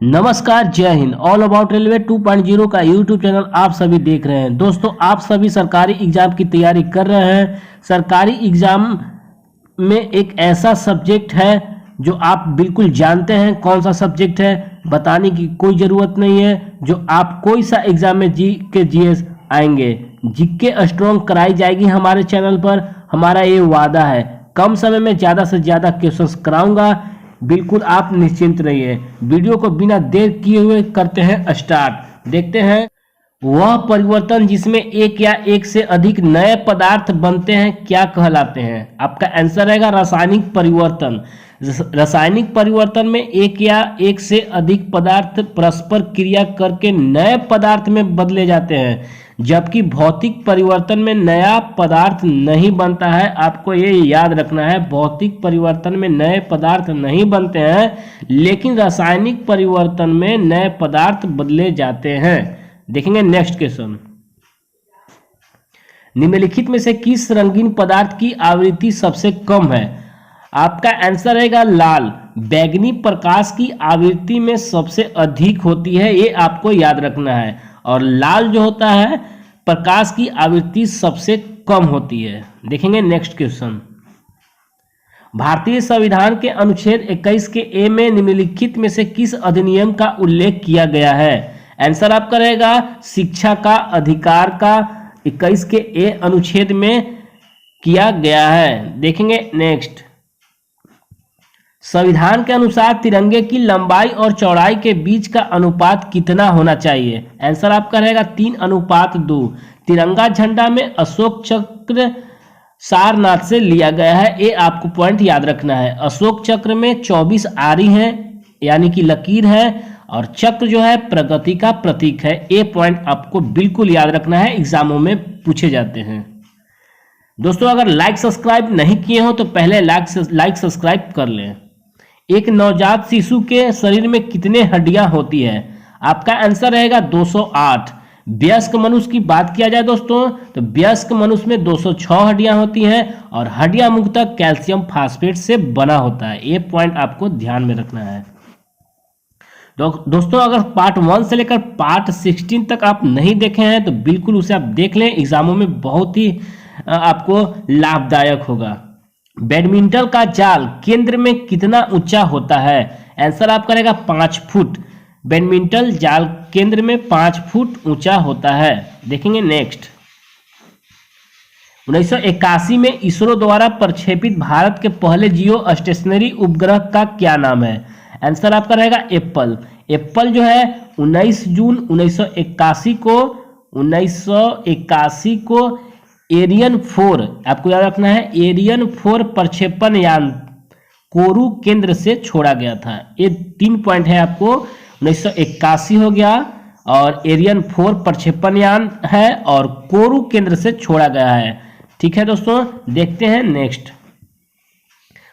नमस्कार, जय Hind. All about railway 2.0 का यूट्यूब चैनल आप सभी देख रहे हैं। दोस्तों, आप सभी सरकारी एग्जाम की तैयारी कर रहे हैं। सरकारी एग्जाम में एक ऐसा सब्जेक्ट है जो आप बिल्कुल जानते हैं। कौन सा सब्जेक्ट है बताने की कोई ज़रूरत नहीं है। जो आप कोई सा एग्जाम में जीएस आएंगे, जीके स्ट्रॉन्ग कराई जाएगी हमारे चैनल पर। हमारा ये वादा है, कम समय में ज़्यादा से ज़्यादा क्वेश्चंस कराऊंगा। बिल्कुल आप निश्चिंत रहिए। वीडियो को बिना देर किए हुए करते हैं स्टार्ट। देखते हैं वह परिवर्तन जिसमें एक या एक से अधिक नए पदार्थ बनते हैं क्या कहलाते हैं। आपका आंसर रहेगा रासायनिक परिवर्तन। रासायनिक परिवर्तन में एक या एक से अधिक पदार्थ परस्पर क्रिया करके नए पदार्थ में बदले जाते हैं, जबकि भौतिक परिवर्तन में नया पदार्थ नहीं बनता है। आपको ये याद रखना है, भौतिक परिवर्तन में नए पदार्थ नहीं बनते हैं, लेकिन रासायनिक परिवर्तन में नए पदार्थ बदले जाते हैं। देखेंगे नेक्स्ट क्वेश्चन। निम्नलिखित में से किस रंगीन पदार्थ की आवृत्ति सबसे कम है। आपका आंसर रहेगा लाल। बैंगनी प्रकाश की आवृत्ति में सबसे अधिक होती है, ये आपको याद रखना है। और लाल जो होता है प्रकाश की आवृत्ति सबसे कम होती है। देखेंगे नेक्स्ट क्वेश्चन। भारतीय संविधान के अनुच्छेद 21 के ए में निम्नलिखित में से किस अधिनियम का उल्लेख किया गया है। आंसर आपका रहेगा शिक्षा का अधिकार का 21 के ए अनुच्छेद में किया गया है। देखेंगे नेक्स्ट। संविधान के अनुसार तिरंगे की लंबाई और चौड़ाई के बीच का अनुपात कितना होना चाहिए। आंसर आपका रहेगा 3:2। तिरंगा झंडा में अशोक चक्र सारनाथ से लिया गया है, ये आपको पॉइंट याद रखना है। अशोक चक्र में 24 आरी हैं, यानी कि लकीर है, और चक्र जो है प्रगति का प्रतीक है। ये पॉइंट आपको बिल्कुल याद रखना है, एग्जामों में पूछे जाते हैं। दोस्तों, अगर लाइक सब्सक्राइब नहीं किए हो तो पहले लाइक सब्सक्राइब कर लें। एक नवजात शिशु के शरीर में कितने हड्डियां होती है। आपका आंसर रहेगा 208। वयस्क मनुष्य की बात किया जाए दोस्तों, तो वयस्क मनुष्य में 206 हड्डियां होती हैं, और हड्डियां मुख्यतः कैल्शियम फास्फेट से बना होता है। ये पॉइंट आपको ध्यान में रखना है। दोस्तों, अगर पार्ट 1 से लेकर पार्ट 16 तक आप नहीं देखे हैं तो बिल्कुल उसे आप देख लें, एग्जामों में बहुत ही आपको लाभदायक होगा। बैडमिंटन का जाल केंद्र में कितना ऊंचा होता है। आंसर आपका रहेगा 5 फुट। बैडमिंटन जाल केंद्र में 5 फुट ऊंचा होता है। देखेंगे नेक्स्ट। 1981 में इसरो द्वारा प्रक्षेपित भारत के पहले जियो स्टेशनरी उपग्रह का क्या नाम है। आंसर आपका रहेगा एप्पल। एप्पल जो है 19 जून 1981 को एरियन 4, आपको याद रखना है, एरियन 4 प्रक्षेपण यान कोरू केंद्र से छोड़ा गया था। ये 3 पॉइंट है आपको। 1981 हो गया, और एरियन 4 प्रक्षेपण यान है, और कोरू केंद्र से छोड़ा गया है। ठीक है दोस्तों, देखते हैं नेक्स्ट।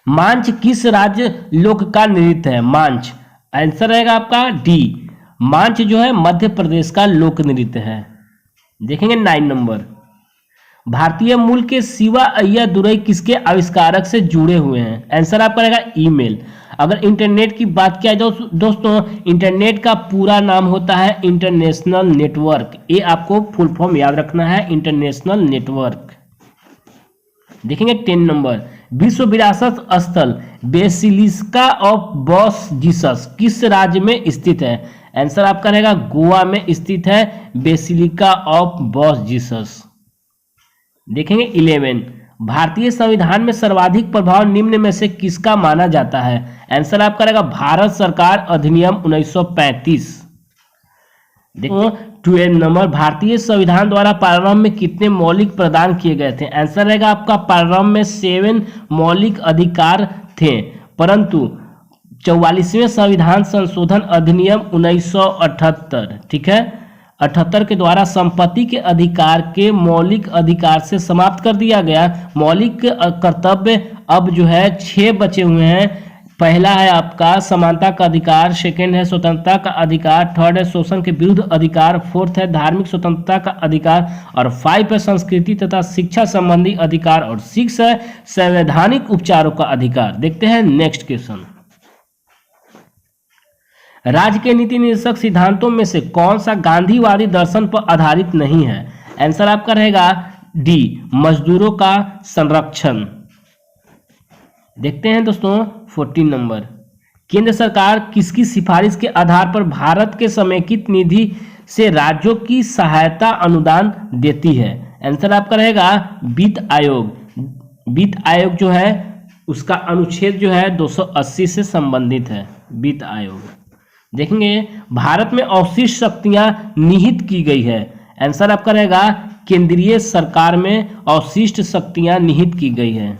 मांझ किस राज्य लोक का नृत्य है। मांझ, आंसर रहेगा आपका डी। मांझ जो है मध्य प्रदेश का लोक नृत्य है। देखेंगे 9 नंबर। भारतीय मूल के शिवा अय्या दुरई किसके आविष्कारक से जुड़े हुए हैं। आंसर आपका रहेगा ईमेल। अगर इंटरनेट की बात किया जाए दोस्तों, इंटरनेट का पूरा नाम होता है इंटरनेशनल नेटवर्क। ये आपको फुल फॉर्म याद रखना है, इंटरनेशनल नेटवर्क। देखेंगे 10 नंबर। विश्व विरासत स्थल बेसिलिका ऑफ बॉस जीसस किस राज्य में स्थित है। आंसर आपका रहेगा गोवा में स्थित है बेसिलिका ऑफ बॉस जीसस। देखेंगे 11। भारतीय संविधान में सर्वाधिक प्रभाव निम्न में से किसका माना जाता है। आंसर आपका रहेगा भारत सरकार अधिनियम 1935। देखो 12 नंबर। भारतीय संविधान द्वारा प्रारंभ में कितने मौलिक प्रदान किए गए थे। आंसर रहेगा आपका प्रारंभ में 7 मौलिक अधिकार थे, परंतु 44वें संविधान संशोधन अधिनियम 1978, ठीक है, 78 के द्वारा संपत्ति के अधिकार के मौलिक अधिकार से समाप्त कर दिया गया। मौलिक कर्तव्य अब जो है 6 बचे हुए हैं। पहला है आपका समानता का अधिकार, सेकंड है स्वतंत्रता का अधिकार, थर्ड है शोषण के विरुद्ध अधिकार, फोर्थ है धार्मिक स्वतंत्रता का अधिकार, और 5 है संस्कृति तथा शिक्षा संबंधी अधिकार, और 6 है संवैधानिक उपचारों का अधिकार। देखते हैं नेक्स्ट क्वेश्चन। राज्य के नीति निर्देशक सिद्धांतों में से कौन सा गांधीवादी दर्शन पर आधारित नहीं है? आंसर आपका रहेगा डी, मजदूरों का संरक्षण। देखते हैं दोस्तों 14 नंबर, केंद्र सरकार किसकी सिफारिश के आधार पर भारत के समेकित निधि से राज्यों की सहायता अनुदान देती है? आंसर आपका रहेगा वित्त आयोग। वित्त आयोग जो है उसका अनुच्छेद जो है 280 से संबंधित है, वित्त आयोग। देखेंगे भारत में अवशिष्ट शक्तियां निहित की गई है। आंसर आपका रहेगा केंद्रीय सरकार में अवशिष्ट शक्तियां निहित की गई है।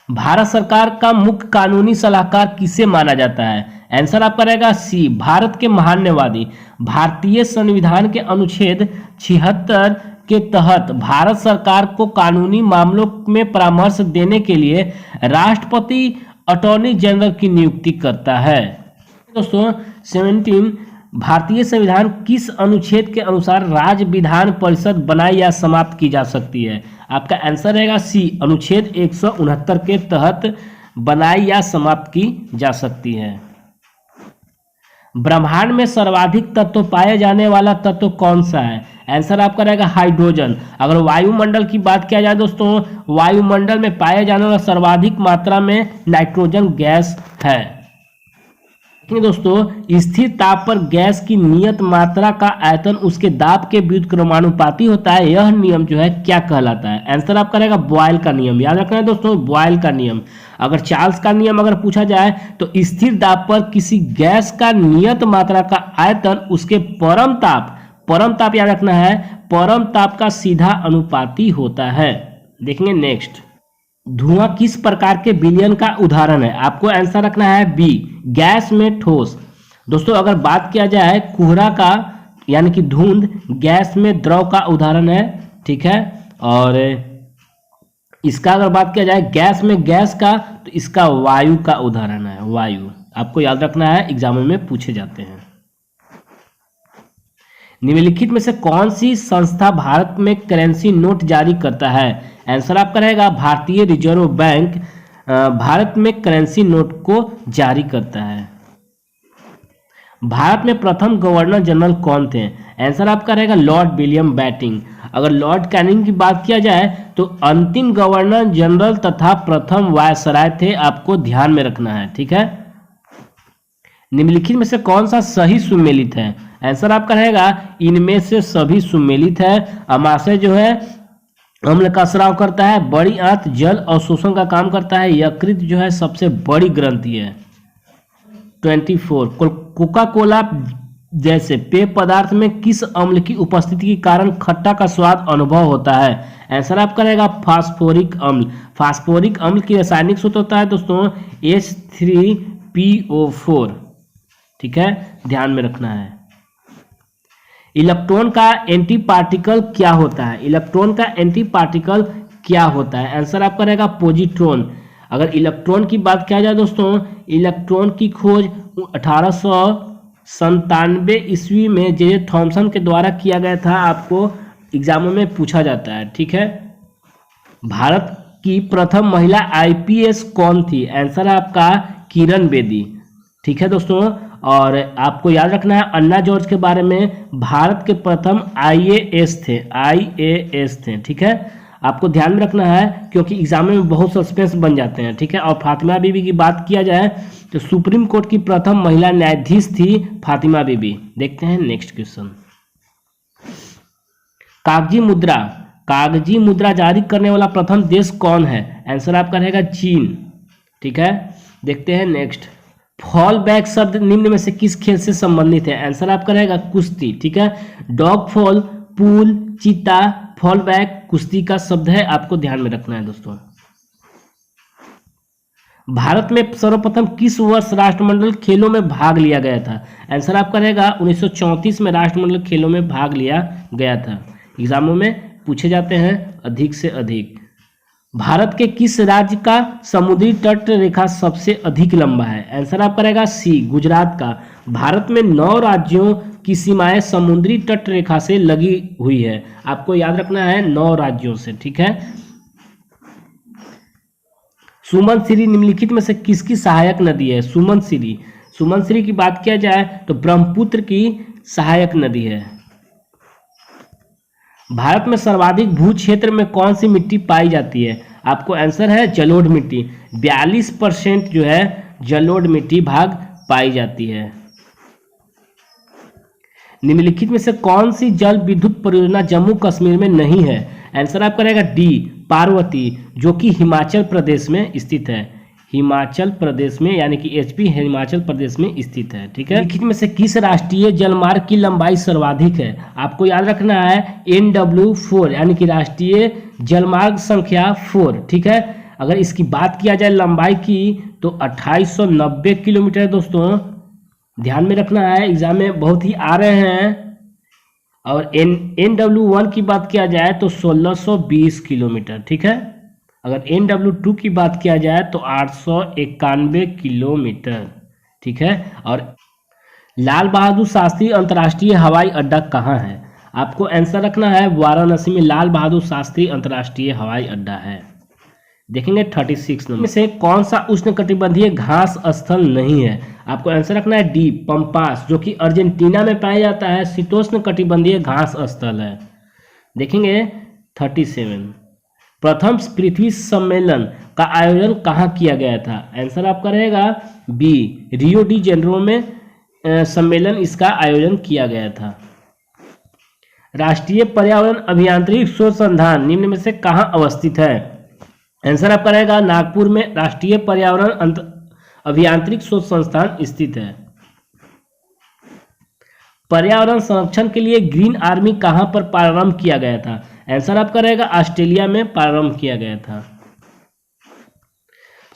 भारत सरकार का मुख्य कानूनी सलाहकार किसे माना जाता है? आंसर आपका रहेगा सी, भारत के महान्यवादी। भारतीय संविधान के अनुच्छेद 76 के तहत भारत सरकार को कानूनी मामलों में परामर्श देने के लिए राष्ट्रपति अटॉर्नी जनरल की नियुक्ति करता है। दोस्तों 17, भारतीय संविधान किस अनुच्छेद के अनुसार राज्य विधान परिषद बनाई या समाप्त की जा सकती है? आपका आंसर रहेगा सी, अनुच्छेद 169 के तहत बनाई या समाप्त की जा सकती है। ब्रह्मांड में सर्वाधिक तत्व पाए जाने वाला तत्व कौन सा है? आंसर आपका रहेगा हाइड्रोजन। अगर वायुमंडल की बात किया जाए दोस्तों, वायुमंडल में पाए जाने वाला सर्वाधिक मात्रा में नाइट्रोजन गैस है। दोस्तों स्थिर ताप पर गैस की नियत मात्रा का आयतन उसके दाब के व्युत्क्रमानुपाती होता है। यह नियम जो है क्या कहलाता है? आंसर आपका रहेगा बॉयल का नियम। याद रखना है दोस्तों, बॉयल का नियम। अगर चार्ल्स का नियम अगर पूछा जाए तो स्थिर दाब पर किसी गैस का नियत मात्रा का आयतन उसके परम ताप याद रखना है, परम ताप का सीधा अनुपाती होता है। देखेंगे नेक्स्ट, धुआं किस प्रकार के विलयन का उदाहरण है? आपको आंसर रखना है बी, गैस में ठोस। दोस्तों अगर बात किया जाए कोहरा का यानी कि धुंध गैस में द्रव का उदाहरण है, ठीक है। और इसका अगर बात किया जाए गैस में गैस का, तो इसका वायु का उदाहरण है, वायु। आपको याद रखना है, एग्जाम में पूछे जाते हैं। निम्नलिखित में से कौन सी संस्था भारत में करेंसी नोट जारी करता है? आंसर आपका रहेगा भारतीय रिजर्व बैंक भारत में करेंसी नोट को जारी करता है। भारत में प्रथम गवर्नर जनरल कौन थे? आंसर आपका रहेगा लॉर्ड विलियम बेंटिंक। अगर लॉर्ड कैनिंग की बात किया जाए तो अंतिम गवर्नर जनरल तथा प्रथम वायसराय थे, आपको ध्यान में रखना है, ठीक है। निम्नलिखित में से कौन सा सही सुमेलित है? आंसर आपका रहेगा इनमें से सभी सुमेलित है। अमाशय जो है अम्ल का स्राव करता है, बड़ी आंत जल अवशोषण का काम करता है, यकृत जो है सबसे बड़ी ग्रंथि है। 24 कोका कोला जैसे पेय पदार्थ में किस अम्ल की उपस्थिति के कारण खट्टा का स्वाद अनुभव होता है? आंसर आपका रहेगा फास्फोरिक अम्ल। फास्फोरिक अम्ल की रासायनिक सूत्र होता है दोस्तों H3PO4, ठीक है, ध्यान में रखना है। इलेक्ट्रॉन का एंटी पार्टिकल क्या होता है? इलेक्ट्रॉन का एंटी पार्टिकल क्या होता है? आंसर आपका रहेगा पॉजिट्रॉन। अगर इलेक्ट्रॉन की बात किया जाए दोस्तों, इलेक्ट्रॉन की खोज 1897 ईस्वी में जे थॉमसन के द्वारा किया गया था, आपको एग्जामों में पूछा जाता है, ठीक है। भारत की प्रथम महिला IPS कौन थी? आंसर आपका किरण बेदी, ठीक है दोस्तों। और आपको याद रखना है अन्ना जॉर्ज के बारे में, भारत के प्रथम IAS थे, ठीक है। आपको ध्यान में रखना है क्योंकि एग्जाम में बहुत सस्पेंस बन जाते हैं, ठीक है। और फातिमा बीबी की बात किया जाए तो सुप्रीम कोर्ट की प्रथम महिला न्यायाधीश थी फातिमा बीबी। देखते हैं नेक्स्ट क्वेश्चन। कागजी मुद्रा जारी करने वाला प्रथम देश कौन है? आंसर आपका रहेगा चीन, ठीक है। देखते हैं नेक्स्ट। फॉल बैक शब्द निम्न में से किस खेल से संबंधित है? आंसर आपका रहेगा कुश्ती, ठीक है। डॉग फॉल, पूल, चीता, फॉल बैक कुश्ती का शब्द है, आपको ध्यान में रखना है दोस्तों। भारत में सर्वप्रथम किस वर्ष राष्ट्रमंडल खेलों में भाग लिया गया था? आंसर आपका रहेगा 1934 में राष्ट्रमंडल खेलों में भाग लिया गया था। एग्जामों में पूछे जाते हैं अधिक से अधिक। भारत के किस राज्य का समुद्री तट रेखा सबसे अधिक लंबा है? आंसर आपका रहेगा सी, गुजरात का। भारत में 9 राज्यों की सीमाएं समुद्री तट रेखा से लगी हुई है, आपको याद रखना है 9 राज्यों से, ठीक है। सुमन श्री निम्नलिखित में से किसकी सहायक नदी है? सुमन सुमनश्री की बात किया जाए तो ब्रह्मपुत्र की सहायक नदी है। भारत में सर्वाधिक भू क्षेत्र में कौन सी मिट्टी पाई जाती है? आपको आंसर है जलोढ़ मिट्टी। 42% जो है जलोढ़ मिट्टी भाग पाई जाती है। निम्नलिखित में से कौन सी जल विद्युत परियोजना जम्मू कश्मीर में नहीं है? आंसर आपका रहेगा डी पार्वती, जो कि हिमाचल प्रदेश में स्थित है। हिमाचल प्रदेश में यानी कि एचपी हिमाचल प्रदेश में स्थित है। ठीक है, निम्नलिखित में से किस राष्ट्रीय जलमार्ग की लंबाई सर्वाधिक है? आपको याद रखना है NW4 यानी कि राष्ट्रीय जलमार्ग संख्या 4। ठीक है, अगर इसकी बात किया जाए लंबाई की तो 2890 किलोमीटर दोस्तों, ध्यान में रखना है, एग्जाम में बहुत ही आ रहे हैं। और NW1 की बात किया जाए तो 1620 किलोमीटर। ठीक है, अगर NW2 की बात किया जाए तो 891 किलोमीटर। ठीक है, और लाल बहादुर शास्त्री अंतर्राष्ट्रीय हवाई अड्डा कहाँ है? आपको आंसर रखना है वाराणसी में लाल बहादुर शास्त्री अंतर्राष्ट्रीय हवाई अड्डा है। देखेंगे 36 नंबर में से कौन सा उष्णकटिबंधीय घास स्थल नहीं है? आपको आंसर रखना है डी पंपास, जो कि अर्जेंटीना में पाया जाता है, शीतोष्ण कटिबंधीय घास स्थल है। देखेंगे 37, प्रथम पृथ्वी सम्मेलन का आयोजन कहाँ किया गया था? आंसर आपका रहेगा बी रियो डी जेनेरो में सम्मेलन इसका आयोजन किया गया था। राष्ट्रीय पर्यावरण अभियांत्रिकी शोध संस्थान निम्न में से कहाँ अवस्थित है? आंसर आपका रहेगा नागपुर में राष्ट्रीय पर्यावरण अभियांत्रिकी शोध संस्थान स्थित है। पर्यावरण संरक्षण के लिए ग्रीन आर्मी कहां पर प्रारंभ किया गया था? आंसर आपका रहेगा ऑस्ट्रेलिया में प्रारंभ किया गया था।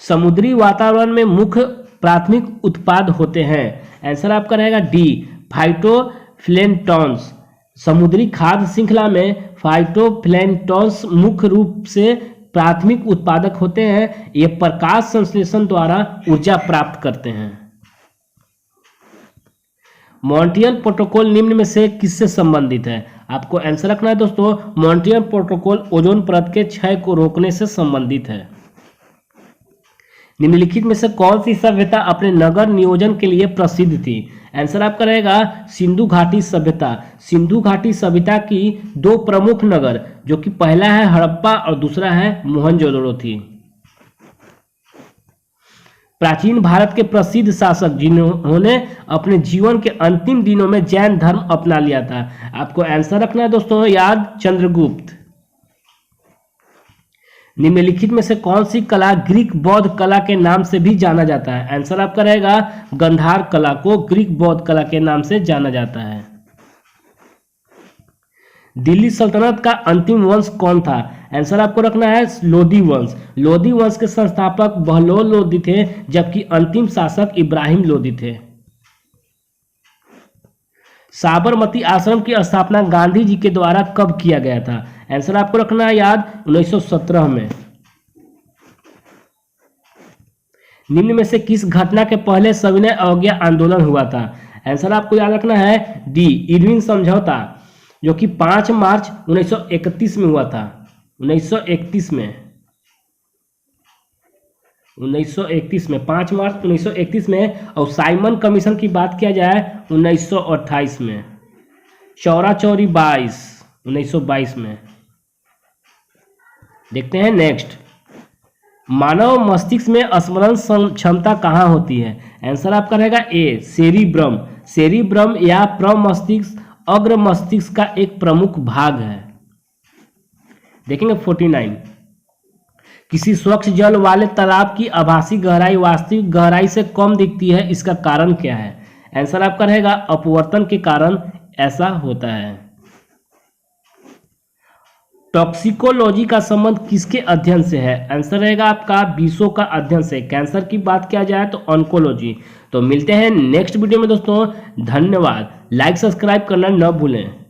समुद्री वातावरण में मुख्य प्राथमिक उत्पाद होते हैं। आंसर आपका रहेगा डी फाइटोप्लैंक्टन्स। समुद्री खाद्य श्रृंखला में फाइटोप्लैंक्टन्स मुख्य रूप से प्राथमिक उत्पादक होते हैं। ये प्रकाश संश्लेषण द्वारा ऊर्जा प्राप्त करते हैं। मॉन्ट्रियल प्रोटोकॉल निम्न में से किससे संबंधित है? आपको आंसर रखना है दोस्तों, मॉन्ट्रियल प्रोटोकॉल ओजोन परत के क्षय को रोकने से संबंधित है। निम्नलिखित में से कौन सी सभ्यता अपने नगर नियोजन के लिए प्रसिद्ध थी? आंसर आपका रहेगा सिंधु घाटी सभ्यता। सिंधु घाटी सभ्यता की दो प्रमुख नगर, जो कि पहला है हड़प्पा और दूसरा है मोहनजोदड़ो थी। प्राचीन भारत के प्रसिद्ध शासक जिन्होंने अपने जीवन के अंतिम दिनों में जैन धर्म अपना लिया था। आपको आंसर रखना है दोस्तों याद, चंद्रगुप्त। निम्नलिखित में से कौन सी कला ग्रीक बौद्ध कला के नाम से भी जाना जाता है? आंसर आपका रहेगा गंधार कला को ग्रीक बौद्ध कला के नाम से जाना जाता है। दिल्ली सल्तनत का अंतिम वंश कौन था? आंसर आपको रखना है लोदी वंश। लोदी वंश के संस्थापक बहलोल लोदी थे, जबकि अंतिम शासक इब्राहिम लोदी थे। साबरमती आश्रम की स्थापना गांधी जी के द्वारा कब किया गया था? आंसर आपको रखना है याद, 1917 में। निम्न में से किस घटना के पहले सविनय अवज्ञा आंदोलन हुआ था? आंसर आपको याद रखना है डी इरविन समझौता, जो कि 5 मार्च 1931 में हुआ था। 1931 में 5 मार्च 1931 में। और साइमन कमीशन की बात किया जाए 1928 में। चौरा चौरी 1922 में। देखते हैं नेक्स्ट, मानव मस्तिष्क में स्मरण क्षमता कहाँ होती है? आंसर आपका रहेगा ए सेरिब्रम। सेरिब्रम या प्रमस्तिष्क अग्र मस्तिष्क का एक प्रमुख भाग है। देखेंगे 49, किसी स्वच्छ जल वाले तालाब की आभासी गहराई वास्तविक गहराई से कम दिखती है, इसका कारण क्या है? आंसर आपका रहेगा अपवर्तन के कारण ऐसा होता है। टॉक्सिकोलॉजी का संबंध किसके अध्ययन से है? आंसर रहेगा आपका विषों का अध्ययन से। कैंसर की बात किया जाए तो ऑन्कोलॉजी। तो मिलते हैं नेक्स्ट वीडियो में दोस्तों, धन्यवाद। लाइक सब्सक्राइब करना न भूलें।